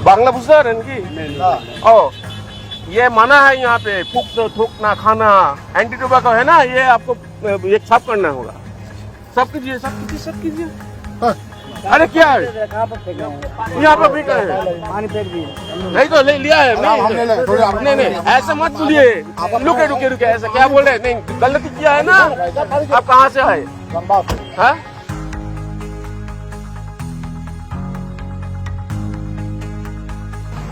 बांग्ला बुझते हैं कि ओ ये मना है यहाँ पे थूकना खाना एंटी टोबैको है ना, ये आपको ये साफ करना होगा। सब कीजिए सब कीजिए सब कीजिए। अरे क्या है यहाँ पर फेंका है? नहीं तो ले लिया है। नहीं नहीं ऐसा मत बोलिए। रुके रुके रुके ऐसा क्या बोल रहे? नहीं गलती किया है ना। आप कहाँ से आए? हाँ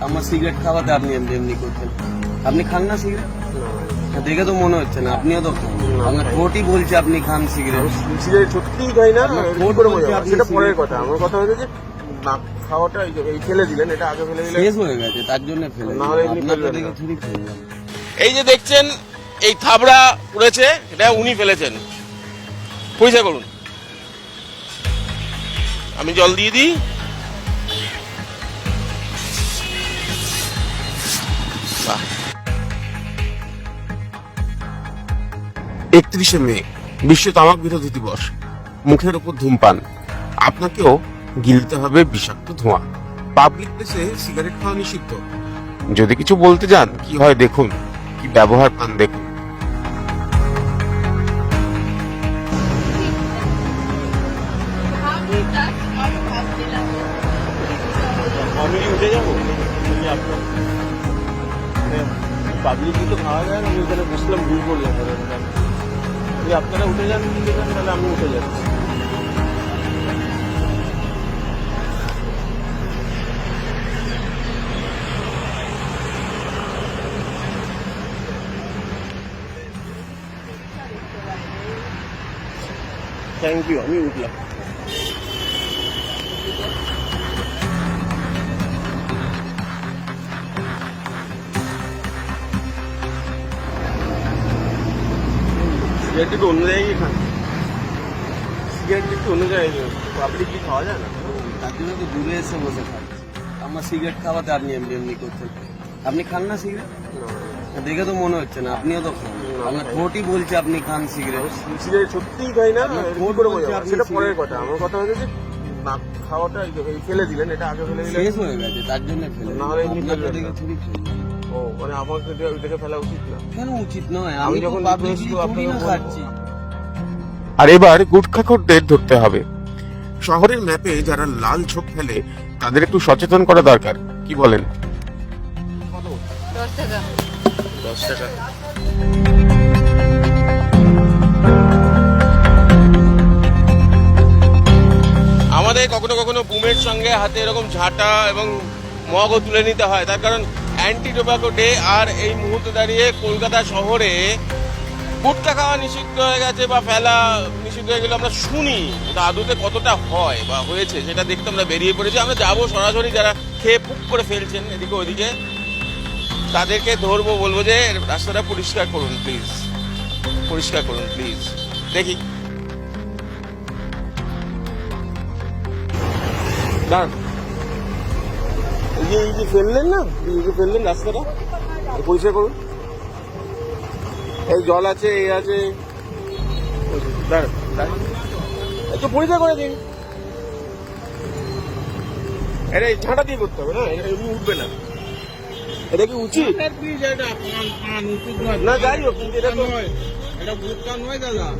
আমার সিগারেট খাওয়াতে আপনি এমনি এমনি করছেন। আপনি খান না সিগারেট? দেখে তো মনে হচ্ছে না, আপনিও তো খান। আপনার ঠোঁটই বলছে আপনি খান সিগারেট। সিগারেট সত্যিই খাই না, ঠোঁট বলছে আপনি সেটা পরের কথা। আমার কথা হচ্ছে যে না খাওয়াটা এই ফেলে দিলেন, এটা আগে ফেলে দিলেন শেষ হয়ে গেছে, তার জন্য ফেলে না হলে এমনি আপনাকে ফেলবেন দেখে না। থুড়ি ফেললাম। এই যে দেখছেন এই থাবড়া পড়েছে, এটা উনি ফেলেছেন। পরিচয় করুন। আমি জল দিয়ে দিই। 31শে মে বিশ্ব তামাক বিরোধী দিবস। মুখের উপর ধূমপান, আপনাকেও গিলতে হবে বিষাক্ত ধোঁয়া। পাবলিক প্লেসে সিগারেট খাওয়া নিষিদ্ধ। যদি কিছু বলতে যান কি হয় দেখুন, কি ব্যবহার পান দেখুন। আমি উঠে যাবো, পাবলিকই তো খাওয়া যায় না। আমি ওখানে বসলাম, ভুল করলাম। আপনারা উঠে যান, তাহলে আমি উঠে যাচ্ছি। থ্যাংক ইউ, আমি উঠলাম। সিগারেট একটু অন্য জায়গায় খান, সিগারেট একটু অন্য জায়গায়। পাবলিক কি খাওয়া যায় না? তার জন্য তো দূরে এসে বসে খাচ্ছি। আমার সিগারেট খাওয়াতে আপনি এমনি এমনি করছেন। আপনি খান না সিগারেট? দেখে তো মনে হচ্ছে না, আপনিও তো খান। আপনার ঠোঁটই বলছে আপনি খান সিগারেট। সিগারেট সত্যিই খাই না, ঠোঁট করে বলছে বোঝাবো, আপনি সেটা পরের সিগারেট কথা। আমার কথা হচ্ছে যে না খাওয়াটা এই ফেলে দিলেন, এটা আগে ফেলে দিলেন শেষ হয়ে গেছে, তার জন্য ফেলে না হলে এমনি আপনাকে ফেলবেন দেখে না। থুড়ি ফেললাম। ও মানে আমাকে দেখে ফেলা উচিত না। কেন উচিত নয়? আমি আমি যখন যখন পাবলিক request থুড়ি না আপনাকে খাচ্ছি। আর এবার গুটখাখোরদের ধরতে হবে। শহরের ম্যাপে যারা লাল ছোপ ফেলে তাদের একটু সচেতন করা দরকার। কি বলেন? 10 টাকা। 10 টাকা। আমাদের কখনো কখনো বুমের সঙ্গে হাতে এরকম ঝাঁটা এবং মগও তুলে নিতে হয়, তার কারণ অ্যান্টি টোব্যাকো ডে। আর এই মুহূর্তে দাঁড়িয়ে কলকাতা শহরে গুটখা খাওয়া নিষিদ্ধ হয়ে গেছে বা ফেলা নিষিদ্ধ হয়ে গেলে আমরা শুনি, এটা আদতে কতটা হয় বা হয়েছে সেটা দেখতে আমরা বেরিয়ে পড়েছি। আমরা যাবো সরাসরি, যারা খেয়ে পুক করে ফেলছেন এদিকে ওদিকে তাদেরকে ধরবো, বলবো যে রাস্তাটা পরিষ্কার করুন প্লিজ, পরিষ্কার করুন প্লিজ। দেখি দাঁড়ান, এই যে ফেললেন না, এই যে ফেললেন রাস্তাটা পরিষ্কার করুন। এই জল আছে, এই আছে, দাঁড়ান দাঁড়ান, একটু পরিষ্কার করে দিন। এটা ঝাঁটা দিয়ে করতে হবে না, এটা এমনি উঠবে না। এটা কি উচিত না? যাই হোক, কিন্তু এটা তো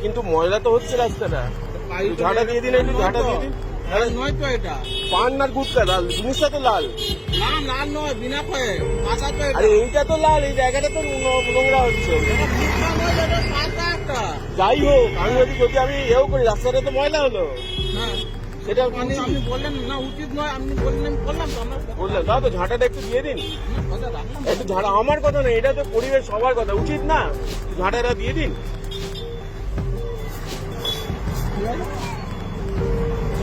কিন্তু ময়লা তো হচ্ছে রাস্তাটা। ঝাঁটা দিয়ে দিন, একটু ঝাঁটা দিয়ে দিন। পান না গুটকা, লাল জিনিসটা তো লাল। আরে এইটা তো লাল, এই জায়গাটা তো নোংরা হচ্ছে। যাই হোক, আমি যদি আমি এও করি, রাস্তাটা তো ময়লা হলো। সেটা আপনি বললেন না উচিত নয়, আপনি বললেন বললেন দাও তো ঝাঁটাটা একটু দিয়ে দিন। একটু ঝাঁটা আমার কথা না, এটা তো পরিবেশ সবার কথা, উচিত না? ঝাঁটাটা দিয়ে দিন।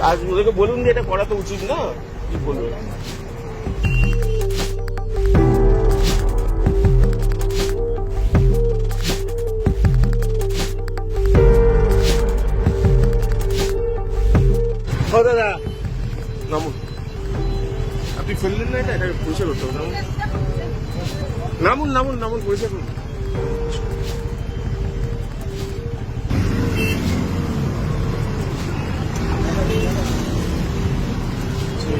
আজ ওদেরকে বলুন যে এটা করা তো উচিত না। কি বলবেন? দাদা নামুন, আপনি ফেললেন না, এটা পরিষ্কার করতে হবে। নামুন নামুন নামুন, পরিষ্কার করুন।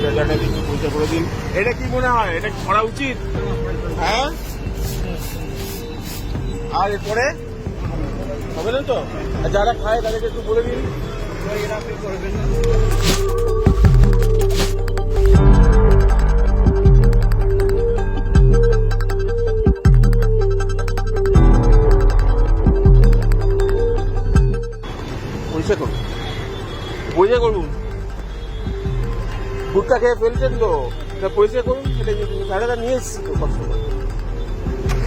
জায়গাটা কিন্তু পরিষ্কার করে দিন। এটা কি মনে হয়, এটা কি করা উচিত? হ্যাঁ, আর এরপরে হবে না তো? আর যারা খায় তাদেরকে একটু বলে দিন। পরিষ্কার করুন, পরিষ্কার করুন। গুটকা খেয়ে ফেলছেন তো, পরিষ্কার করুন। সেটা গাড়িটা নিয়ে এসছি তো সবসময়।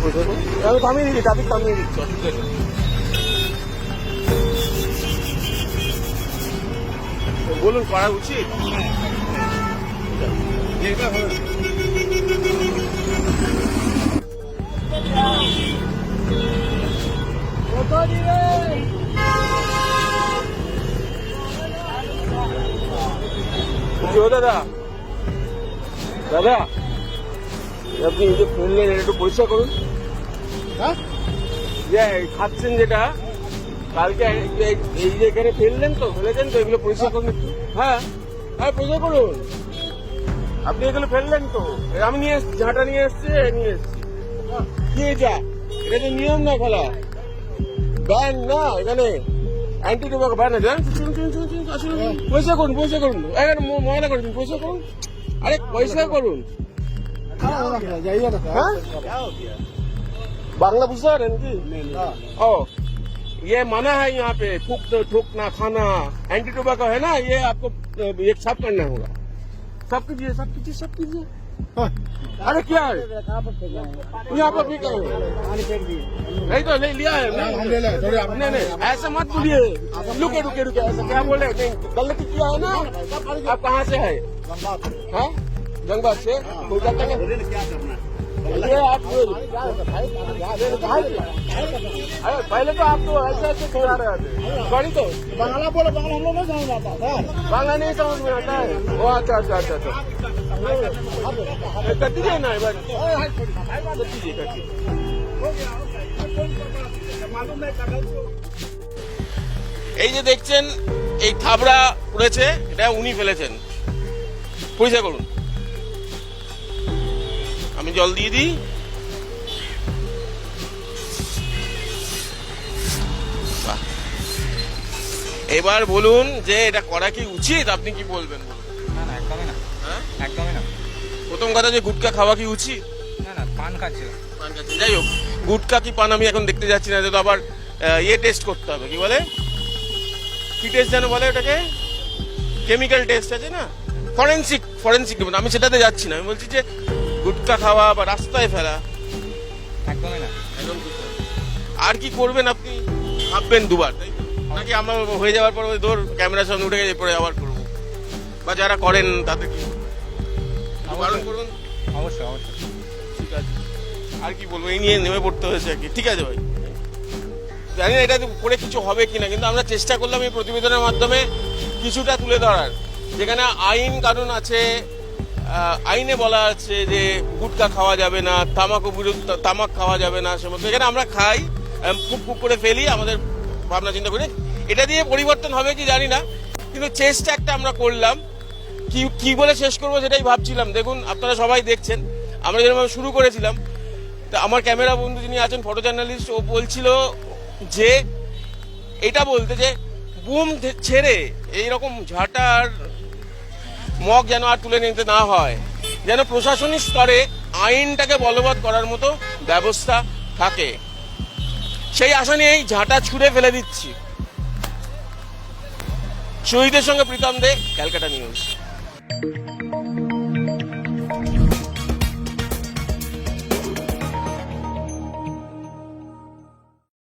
পরিষ্কার করুন, আমি থামিয়ে দিচ্ছি, ট্রাফিক থামিয়ে দিচ্ছি, অসুবিধা নেই। বলুন, করা উচিত? দাদা, দাদা, আপনি এই যে ফেললেন এটা একটু পরিষ্কার করুন। হ্যাঁ, যে খাচ্ছেন যেটা কালকে এই যে এখানে ফেললেন তো, ফেলেছেন তো, এগুলো পরিষ্কার করুন একটু। হ্যাঁ হ্যাঁ, পরিষ্কার করুন। আপনি এগুলো ফেললেন তো, আমি নিয়ে এসছি, ঝাঁটা নিয়ে এসছি। কি এটা? এটা তো নিয়ম না খেলা, ব্যান না এখানে, অ্যান্টি টোবাকো ব্যান আছে। পয়সা করুন, পয়সা করুন, এখানে ময়লা করে দিন, পয়সা করুন। अरे পয়সা করুন। बांग्ला बुझा रहे हैं कि? ओ, ये मना है यहाँ पे थूकना, खाना, एंटी टोबैको है ना, ये आपको ये सब करना होगा। सब कीजिए, सब कीजिए, सब कीजिए। अरे क्या है यहाँ पर भी करो, नहीं तो ले लिया है। नहीं नहीं, ऐसा मत बोलिए। रुके रुके रुके, ऐसा क्या बोले? नहीं, गलती किया है ना। आप कहाँ से है? हाँ, गंगबाग से। कोलकाता का ये आप पहले तो आप तो ऐसे ऐसे खिला रहे थे। सॉरी, तो बांग्ला बोलो, बांग्ला हम लोग नहीं समझ आता सर। बांग्ला नहीं समझ में आता है। ओ अच्छा अच्छा अच्छा अच्छा, कर दीजिए ना, कर दीजिए। এই যে দেখছেন এই থাবড়া পড়েছে, এটা উনি ফেলেছেন। পরিষ্কার করুন। আমি জল দিয়ে দিই। এবার বলুন যে এটা করা কি উচিত? আপনি কি বলবেন? না না, একদমই না। হ্যাঁ, একদমই না। প্রথম কথা যে গুটকা খাওয়া কি উচিত? না না, পান খাচ্ছে। পান খাচ্ছে, যাই হোক, গুটকা কি পান আমি এখন দেখতে যাচ্ছি না। তো আবার ইয়ে টেস্ট করতে হবে, কি বলে, কি টেস্ট যেন বলে ওটাকে, কেমিক্যাল টেস্ট আছে না, ফরেন্সিক। আমি সেটাতে যাচ্ছি না। আমি বলছি যে গুটকা খাওয়া বা রাস্তায় ফেলা একদমই না। একদম ঠিক না। আর কি করবেন আপনি? ভাববেন দুবার, তাই তো? নাকি আমার হয়ে যাওয়ার পর ধর ক্যামেরার সামনে উঠে গেছে পরে আবার করবো? বা যারা করেন তাদের কি বারণ করুন? অবশ্যই অবশ্যই। ঠিক আছে, আর কি বলবো, এই নিয়ে নেমে পড়তে হয়েছে আর কি। ঠিক আছে ভাই, জানি না এটা করে কিছু হবে কিনা, কিন্তু আমরা চেষ্টা করলাম এই প্রতিবেদনের মাধ্যমে কিছুটা তুলে ধরার। যেখানে আইন কানুন আছে, আইনে বলা আছে যে গুটকা খাওয়া যাবে না, তামাক খাওয়া যাবে না, সে মতো এখানে আমরা খাই, ফুক করে ফেলি, আমাদের ভাবনা চিন্তা করি। এটা দিয়ে পরিবর্তন হবে কি জানি না, কিন্তু চেষ্টা একটা আমরা করলাম। কি বলে শেষ করবো সেটাই ভাবছিলাম। দেখুন, আপনারা সবাই দেখছেন, আমরা যেরকম শুরু করেছিলাম, তা আমার ক্যামেরা বন্ধু যিনি আছেন, ফটো জার্নালিস্ট, ও বলছিল যে এটা বলতে যে বুম ছেড়ে এইরকম ঝাঁটার মগ যেন আর তুলে নিতে না হয়, যেন প্রশাসনিক স্তরে আইনটাকে বলবৎ করার মতো ব্যবস্থা থাকে, সেই আশা নিয়েই ঝাঁটা ছুঁড়ে ফেলে দিচ্ছি। শহীদের সঙ্গে প্রীতম দে, ক্যালকাটা নিউজ।